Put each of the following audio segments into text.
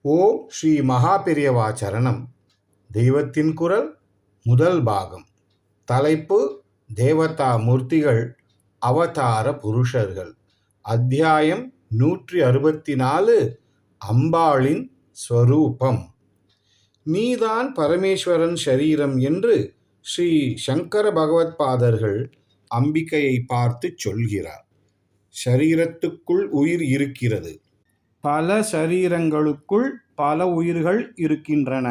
ஓம் ஸ்ரீ மகாபெரியவா சரணம். தெய்வத்தின் குரல் முதல் பாகம். தலைப்பு தேவதா மூர்த்திகள், அவதார புருஷர்கள். அத்தியாயம் 164. அம்பாளின் ஸ்வரூபம். நீதான் பரமேஸ்வரன் ஷரீரம் என்று ஸ்ரீ சங்கர பகவத்பாதர்கள் அம்பிகையை பார்த்து சொல்கிறார். ஷரீரத்துக்குள் உயிர் இருக்கிறது. பல சரீரங்களுக்குள் பல உயிர்கள் இருக்கின்றன.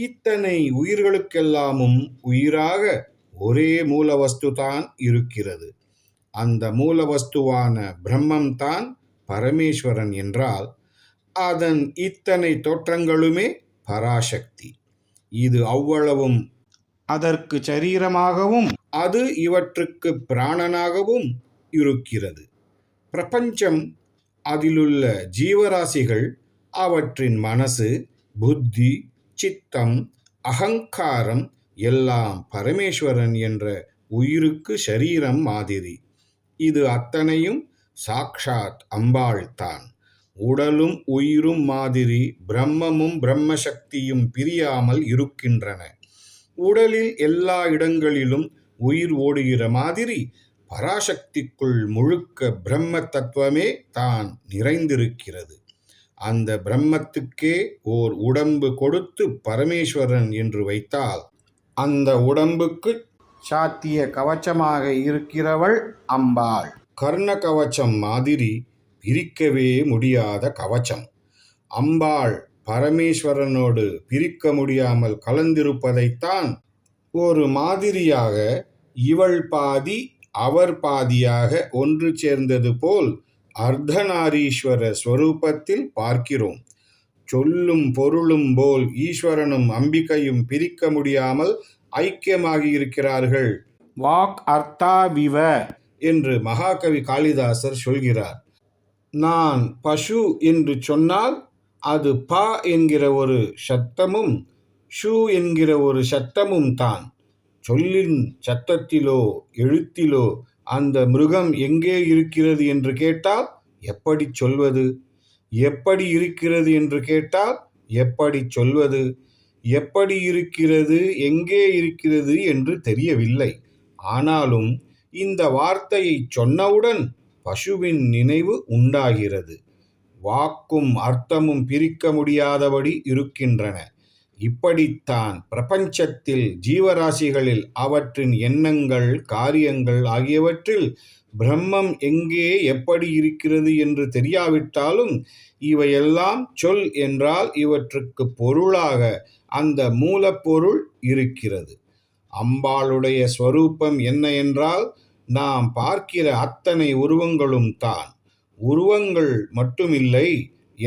இத்தனை உயிர்களுக்கெல்லாமும் உயிராக ஒரே மூலவஸ்துதான் இருக்கிறது. அந்த மூலவஸ்துவான பிரம்மம்தான் பரமேஸ்வரன் என்றால், அதன் இத்தனை தோற்றங்களுமே பராசக்தி. இது அவ்வளவும் அதற்கு சரீரமாகவும் அது இவற்றுக்கு பிராணனாகவும் இருக்கிறது. பிரபஞ்சம், அதிலுள்ள ஜீவராசிகள், அவற்றின் மனசு, புத்தி, சித்தம், அகங்காரம் எல்லாம் பரமேஸ்வரன் என்ற உயிருக்கு ஷரீரம் மாதிரி. இது அத்தனையும் சாக்ஷாத் அம்பாள் தான். உடலும் உயிரும் மாதிரி பிரம்மமும் பிரம்மசக்தியும் பிரியாமல் இருக்கின்றன. உடலில் எல்லா இடங்களிலும் உயிர் ஓடுகிற மாதிரி பராசக்திக்குள் முழுக்க பிரம்ம தத்துவமே தான் நிறைந்திருக்கிறது. அந்த பிரம்மத்துக்கே ஓர் உடம்பு கொடுத்து பரமேஸ்வரன் என்று வைத்தால், அந்த உடம்புக்கு சாத்திய கவச்சமாக இருக்கிறவள் அம்பாள். கர்ண கவச்சம் மாதிரி பிரிக்கவே முடியாத கவச்சம். அம்பாள் பரமேஸ்வரனோடு பிரிக்க முடியாமல் கலந்திருப்பதைத்தான் ஒரு மாதிரியாக இவள் பாதி அவர் பாதியாக ஒன்று சேர்ந்தது போல் அர்த்தநாரீஸ்வர ஸ்வரூபத்தில் பார்க்கிறோம். சொல்லும் பொருளும் போல் ஈஸ்வரனும் அம்பிகையும் பிரிக்க முடியாமல் ஐக்கியமாகி இருக்கிறார்கள். வாக் அர்த்தாவிவ என்று மகாகவி காளிதாசர் சொல்கிறார். நான் பசு என்று சொன்னால் அது ப என்கிற ஒரு சத்தமும் ஷு என்கிற ஒரு சத்தமும் தான். சொல்லின் சத்தத்திலோ எழுத்திலோ அந்த மிருகம் எங்கே இருக்கிறது என்று கேட்டால் எப்படி சொல்வது? எப்படி இருக்கிறது என்று கேட்டால் எப்படி சொல்வது? எப்படி இருக்கிறது, எங்கே இருக்கிறது என்று தெரியவில்லை. ஆனாலும் இந்த வார்த்தையை சொன்னவுடன் பசுவின் நினைவு உண்டாகிறது. வாக்கும் அர்த்தமும் பிரிக்க முடியாதபடி இருக்கின்றன. இப்படித்தான் பிரபஞ்சத்தில் ஜீவராசிகளில் அவற்றின் எண்ணங்கள், காரியங்கள் ஆகியவற்றில் பிரம்மம் எங்கே எப்படி இருக்கிறது என்று தெரியாவிட்டாலும் இவையெல்லாம் சொல் என்றால் இவற்றுக்கு பொருளாக அந்த மூலப்பொருள் இருக்கிறது. அம்பாளுடைய ஸ்வரூபம் என்ன என்றால், நாம் பார்க்கிற அத்தனை உருவங்களும் தான். உருவங்கள் மட்டுமில்லை,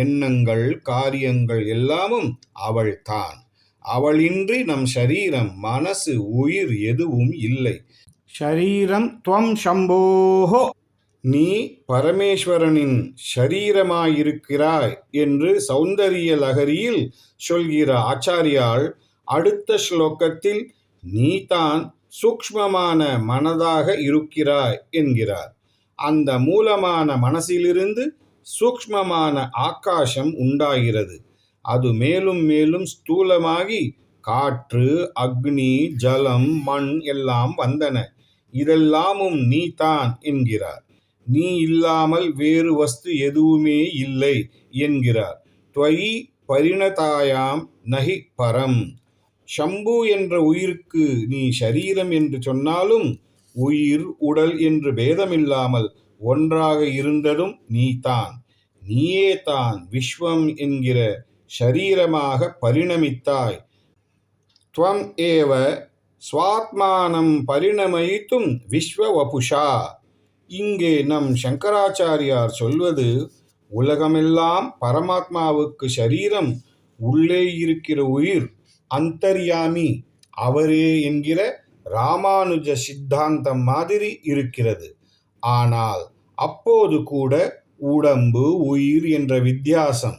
எண்ணங்கள், காரியங்கள் எல்லாமும் அவள்தான். அவளின்றி நம் ஷரீரம், மனசு, உயிர் எதுவும் இல்லை. ஷரீரம் துவம் சம்போஹோ, நீ பரமேஸ்வரனின் ஷரீரமாயிருக்கிறாய் என்று சௌந்தரிய லகரியில் சொல்கிற ஆச்சாரியால் அடுத்த ஸ்லோகத்தில் நீதான் சூக்ஷ்மமான மனதாக இருக்கிறாய் என்கிறார். அந்த மூலமான மனசிலிருந்து சூக்ஷ்மமான ஆகாசம் உண்டாகிறது. அது மேலும் மேலும் ஸ்தூலமாகி காற்று, அக்னி, ஜலம், மண் எல்லாம் வந்தன. இதெல்லாமும் நீதான் என்கிறார். நீ இல்லாமல் வேறு வஸ்து எதுவுமே இல்லை என்கிறார். துவயி பரிணதாயாம் நஹி பரம். சம்பு என்ற உயிருக்கு நீ ஷரீரம் என்று சொன்னாலும் உயிர், உடல் என்று பேதமில்லாமல் ஒன்றாக இருந்ததும் நீதான். நீயே தான் விஸ்வம் என்கிற ஷரீரமாக பரிணமித்தாய். துவம் ஏவ ஸ்வாத்மானம் பரிணமயித்தும் விஸ்வவபுஷா. இங்கே நம் சங்கராச்சாரியார் சொல்வது, உலகமெல்லாம் பரமாத்மாவுக்கு ஷரீரம், உள்ளே இருக்கிற உயிர் அந்தர்யாமி அவரே என்கிற ராமானுஜ சித்தாந்தம் மாதிரி இருக்கிறது. ஆனால் அப்போது கூட உடம்பு, உயிர் என்ற வித்தியாசம்,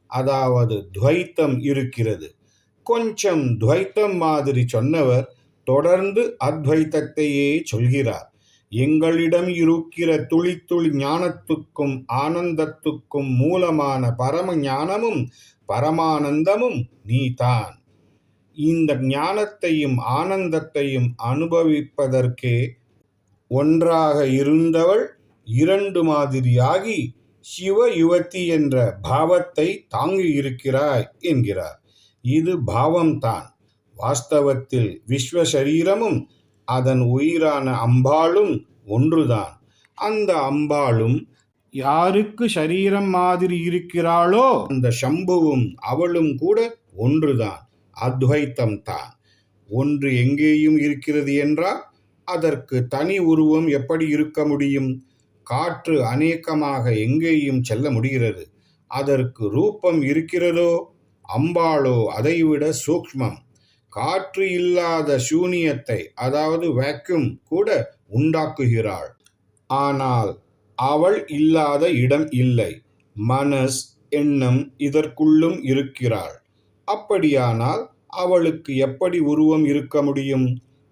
அதாவது துவைத்தம் இருக்கிறது. கொஞ்சம் துவைத்தம் மாதிரி சொன்னவர் தொடர்ந்து அத்வைத்தத்தையே சொல்கிறார். எங்களிடம் இருக்கிற துளி துளி ஞானத்துக்கும் ஆனந்தத்துக்கும் மூலமான பரம ஞானமும் பரமானந்தமும் நீதான். இந்த ஞானத்தையும் ஆனந்தத்தையும் அனுபவிப்பதற்கே ஒன்றாக இருந்தவள் இரண்டு மாதிரியாகி சிவ யுவதி என்ற பாவத்தை தாங்கியிருக்கிறாய் என்கிறார். இது பாவம்தான். வாஸ்தவத்தில் விஸ்வசரீரமும் அதன் உயிரான அம்பாளும் ஒன்றுதான். அந்த அம்பாளும் யாருக்கு சரீரம் மாதிரி இருக்கிறாளோ அந்த சம்புவும் அவளும் கூட ஒன்றுதான். அத்வைத்தம் தான். ஒன்று எங்கேயும் இருக்கிறது என்றால் அதற்கு தனி உருவம் எப்படி இருக்க முடியும்? காற்று அநேகமாக எங்கேயும் செல்ல முடிகிறது. அதற்கு ரூபம் இருக்கிறதோ? அம்பாளோ அதைவிட சூக்ஷ்மம். காற்று இல்லாத சூனியத்தை, அதாவது வேக்யூம் கூட உண்டாக்குகிறாள். ஆனால் அவள் இல்லாத இடம் இல்லை. மனஸ், எண்ணம் இதற்குள்ளும் இருக்கிறாள். அப்படியானால் அவளுக்கு எப்படி உருவம் இருக்க முடியும்?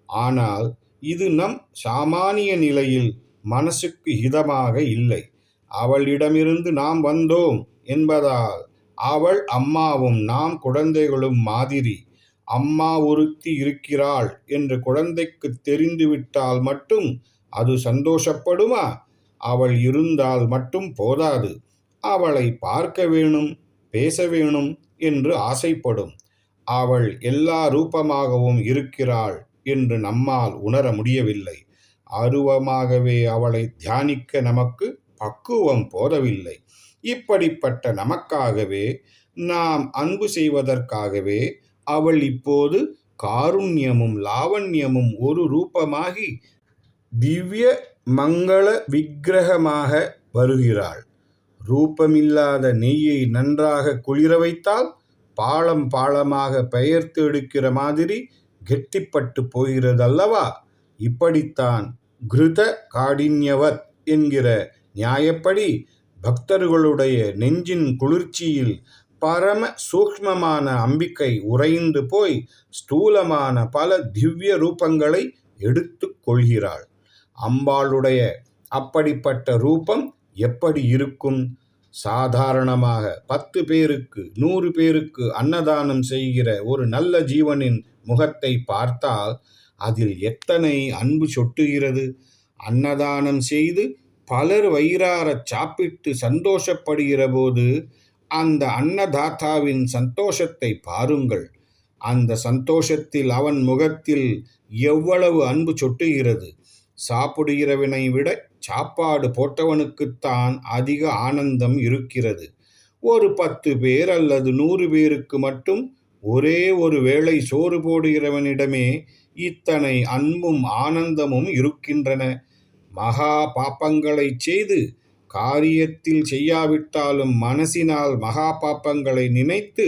ஆனால் இது நம் சாமானிய நிலையில் மனசுக்கு ஹிதமாக இல்லை. அவளிடமிருந்து நாம் வந்தோம் என்பதால் அவள் அம்மாவும் நாம் குழந்தைகளும் மாதிரி. அம்மா ஒருத்தி இருக்கிறாள் என்று குழந்தைக்கு தெரிந்துவிட்டால் மட்டும் அது சந்தோஷப்படுமா? அவள் இருந்தால் மட்டும் போதாது. அவளை பார்க்க வேணும், பேச வேணும் என்று ஆசைப்படும். அவள் எல்லா ரூபமாகவும் இருக்கிறாள் என்று நம்மால் உணர முடியவில்லை. அருவமாகவே அவளை தியானிக்க நமக்கு பக்குவம் போதவில்லை. இப்படிப்பட்ட நமக்காகவே, நாம் அன்பு செய்வதற்காகவே அவள் இப்போது காருண்யமும் லாவண்யமும் ஒரு ரூபமாகி திவ்ய மங்கள விக்கிரகமாக வருகிறாள். ரூபமில்லாத நெய்யை நன்றாக குளிர வைத்தால் பாலம் பாலமாக பெயர்த்து எடுக்கிற மாதிரி கெட்டிப்பட்டு போகிறதல்லவா? இப்படித்தான் கிருத காடின்யவத் என்கிற நியாயப்படி பக்தர்களுடைய நெஞ்சின் குளிர்ச்சியில் பரம சூக்ஷ்மமான அம்பிகை உறைந்து போய் ஸ்தூலமான பல திவ்ய ரூபங்களை எடுத்து கொள்கிறாள். அம்பாளுடைய அப்படிப்பட்ட ரூபம் எப்படி இருக்கும்? சாதாரணமாக 10 பேருக்கு 100 பேருக்கு அன்னதானம் செய்கிற ஒரு நல்ல ஜீவனின் முகத்தை பார்த்தால் அதில் எத்தனை அன்பு சொட்டுகிறது! அன்னதானம் செய்து பலர் வயிறார சாப்பிட்டு சந்தோஷப்படுகிற போது அந்த அன்னதாத்தாவின் சந்தோஷத்தை பாருங்கள். அந்த சந்தோஷத்தில் அவன் முகத்தில் எவ்வளவு அன்பு சொட்டுகிறது! சாப்பிடுகிறவனை விட சாப்பாடு போட்டவனுக்குத்தான் அதிக ஆனந்தம் இருக்கிறது. ஒரு 10 பேர் அல்லது 100 பேருக்கு மட்டும் ஒரே ஒரு வேளை சோறு போடுகிறவனிடமே இத்தனை அன்பும் ஆனந்தமும் இருக்கின்றன. மகா பாப்பங்களை செய்து காரியத்தில் செய்யாவிட்டாலும் மனசினால் மகா பாப்பங்களை நினைத்து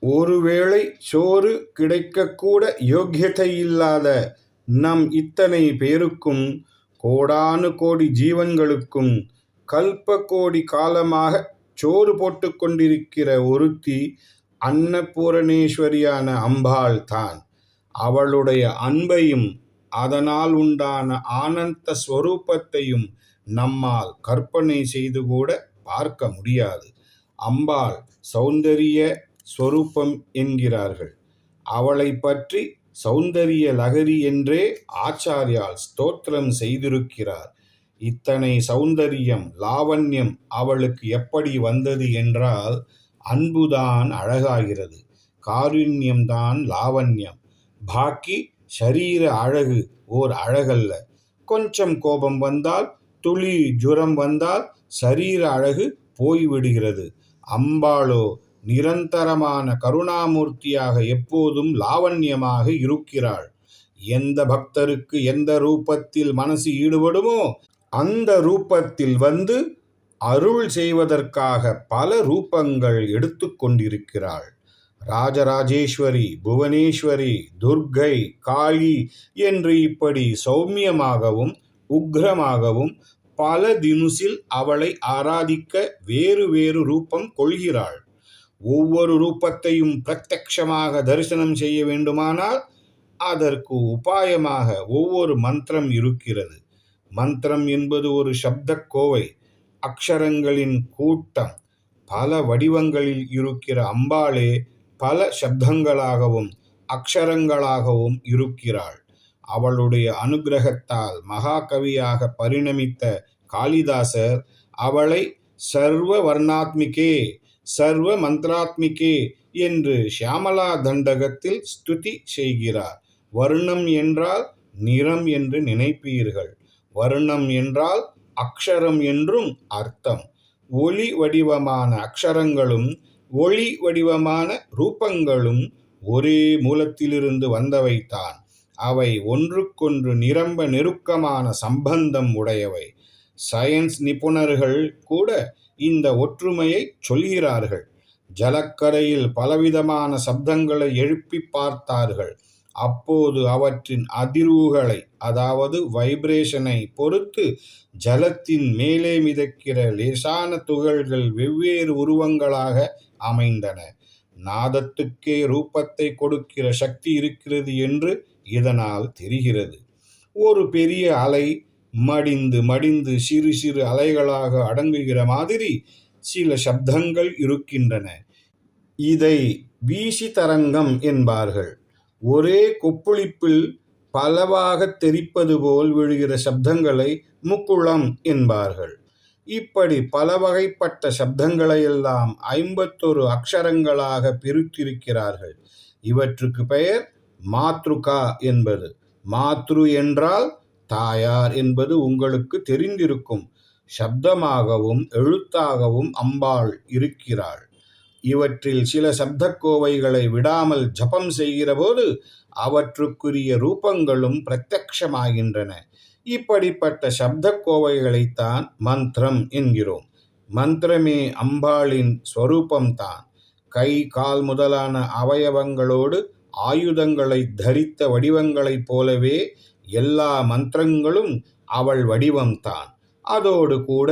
ஒருவேளை சோறு கிடைக்கக்கூட யோக்கியதை இல்லாத நம் இத்தனை பேருக்கும், கோடானு கோடி ஜீவன்களுக்கும் கல்ப கோடி காலமாக சோறு போட்டு கொண்டிருக்கிற ஒருத்தி அன்னபூரணேஸ்வரியான அம்பாள் தான். அவளுடைய அன்பையும் அதனால் உண்டான ஆனந்த ஸ்வரூபத்தையும் நம்மால் கற்பனை செய்து கூட பார்க்க முடியாது. அம்பாள் சௌந்தரிய ஸ்வரூபம் என்கிறார்கள். அவளை பற்றி சௌந்தரிய லகரி என்றே ஆச்சாரியால் ஸ்தோத்திரம் செய்திருக்கிறார். இத்தனை சௌந்தரியம் லாவண்யம் அவளுக்கு எப்படி வந்தது என்றால், அன்புதான் அழகாகிறது, காருண்யம்தான் லாவண்யம். பாக்கி ஷரீர அழகு ஓர் அழகல்ல. கொஞ்சம் கோபம் வந்தால், துளி ஜுரம் வந்தால் சரீர அழகு போய்விடுகிறது. அம்பாளோ நிரந்தரமான கருணாமூர்த்தியாக எப்போதும் லாவண்யமாக இருக்கிறாள். எந்த பக்தருக்கு எந்த ரூபத்தில் மனசு ஈடுபடுமோ அந்த ரூபத்தில் வந்து அருள் செய்வதற்காக பல ரூபங்கள் எடுத்து கொண்டிருக்கிறாள். ராஜராஜேஸ்வரி, புவனேஸ்வரி, துர்கை, காளி என்று இப்படி சௌமியமாகவும் உக்ரமாகவும் பல தினுசில் அவளை ஆராதிக்க வேறு வேறு ரூபம் கொள்கிறாள். ஒவ்வொரு ரூபத்தையும் பிரத்யக்ஷமாக தரிசனம் செய்ய வேண்டுமானால் அதற்கு உபாயமாக ஒவ்வொரு மந்திரம் இருக்கிறது. மந்திரம் என்பது ஒரு சப்த கோவை, அக்ஷரங்களின் கூட்டம். பல வடிவங்களில் இருக்கிற அம்பாளே பல சப்தங்களாகவும் அக்ஷரங்களாகவும் இருக்கிறாள். அவளுடைய அனுக்கிரகத்தால் மகாகவியாக பரிணமித்த காளிதாசர் அவளை சர்வ வர்ணாத்மிகே சர்வ மந்திராத்மிகே என்று ஷியாமலா தண்டகத்தில் ஸ்துதி செய்கிறார். வர்ணம் என்றால் நிறம் என்று நினைப்பீர்கள். வர்ணம் என்றால் அக்ஷரம் என்றும் அர்த்தம். ஒளி வடிவமான அக்ஷரங்களும் ஒளி வடிவமான ரூபங்களும் ஒரே மூலத்திலிருந்து வந்தவைத்தான். அவை ஒன்றுக்கொன்று நிரம்ப நெருக்கமான சம்பந்தம் உடையவை. சயின்ஸ் நிபுணர்கள் கூட இந்த ஒற்றுமையை சொல்கிறார்கள். ஜலக்கரையில் பலவிதமான சப்தங்களை எழுப்பி பார்த்தார்கள். அப்போது அவற்றின் அதிர்வுகளை, அதாவது வைப்ரேஷனை பொறுத்து ஜலத்தின் மேலே மிதக்கிற லேசான துகள்கள் வெவ்வேறு உருவங்களாக அமைந்தன. நாதத்துக்கே ரூபத்தை கொடுக்கிற சக்தி இருக்கிறது என்று இதனால் தெரிகிறது. ஒரு பெரிய அலை மடிந்து மடிந்து சிறு சிறு அலைகளாக அடங்குகிற மாதிரி சில சப்தங்கள் இருக்கின்றன. இதை வீசி தரங்கம் என்பார்கள். ஒரே கொப்புளிப்பில் பலவாக தெரிப்பது போல் விழுகிற சப்தங்களை முக்குளம் என்பார்கள். இப்படி பல வகைப்பட்ட சப்தங்களையெல்லாம் 51 அக்ஷரங்களாக பிரித்திருக்கிறார்கள். இவற்றுக்கு பெயர் மாத்ருகா என்பது. மாத்ரு என்றால் தாயார் என்பது உங்களுக்கு தெரிந்திருக்கும். சப்தமாகவும் எழுத்தாகவும் அம்பாள் இருக்கிறாள். இவற்றில் சில சப்தக்கோவைகளை விடாமல் ஜபம் செய்கிற போது அவற்றுக்குரிய ரூபங்களும் பிரத்யக்ஷமாகின்றன. இப்படிப்பட்ட சப்தக்கோவைகளைத்தான் மந்திரம் என்கிறோம். மந்திரமே அம்பாளின் ஸ்வரூபம்தான். கை கால் முதலான அவயவங்களோடு ஆயுதங்களை தரித்த வடிவங்களைப் போலவே எல்லா மந்திரங்களும் அவள் வடிவம்தான். அதோடு கூட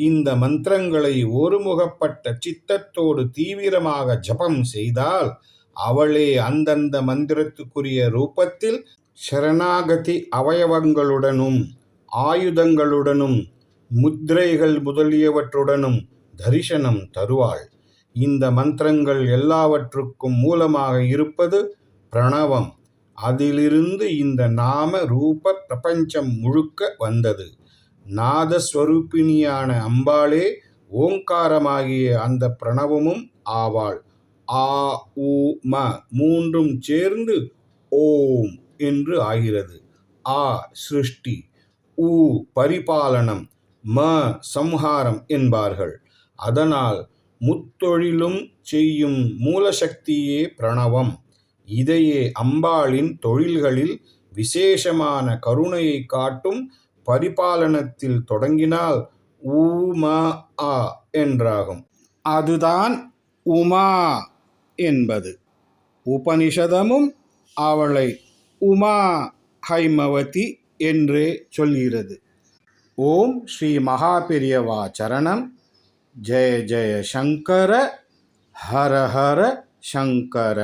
இந்த மந்திரங்களை ஒருமுகப்பட்ட சித்தத்தோடு தீவிரமாக ஜபம் செய்தால் அவளே அந்தந்த மந்திரத்துக்குரிய ரூபத்தில் சரணாகதி அவயவங்களுடனும் ஆயுதங்களுடனும் முத்திரைகள் முதலியவற்றுடனும் தரிசனம் தருவாள். இந்த மந்திரங்கள் எல்லாவற்றுக்கும் மூலமாக இருப்பது பிரணவம். அதிலிருந்து இந்த நாம ரூப பிரபஞ்சம் முழுக்க வந்தது. நாதஸ்வரூபிணியான அம்பாளே ஓங்காரமாகிய அந்த பிரணவமும் ஆவாள். ஆ உ ம மூன்றும் சேர்ந்து ஓம் என்று ஆகிறது. ஆ சிருஷ்டி, உ பரிபாலனம், ம சம்ஹாரம் என்பார்கள். அதனால் முத்தொழிலும் செய்யும் மூலசக்தியே பிரணவம். இதையே அம்பாளின் தொழில்களில் விசேஷமான கருணையை காட்டும் பரிபாலனத்தில் தொடங்கினால் உமா என்றாகும். அதுதான் உமா என்பது. உபனிஷதமும் அவளை உமா ஹைமவதி என்றே சொல்கிறது. ஓம் ஸ்ரீ மகாபெரியவா சரணம். ஜெய ஜெய சங்கர, ஹர ஹர சங்கர.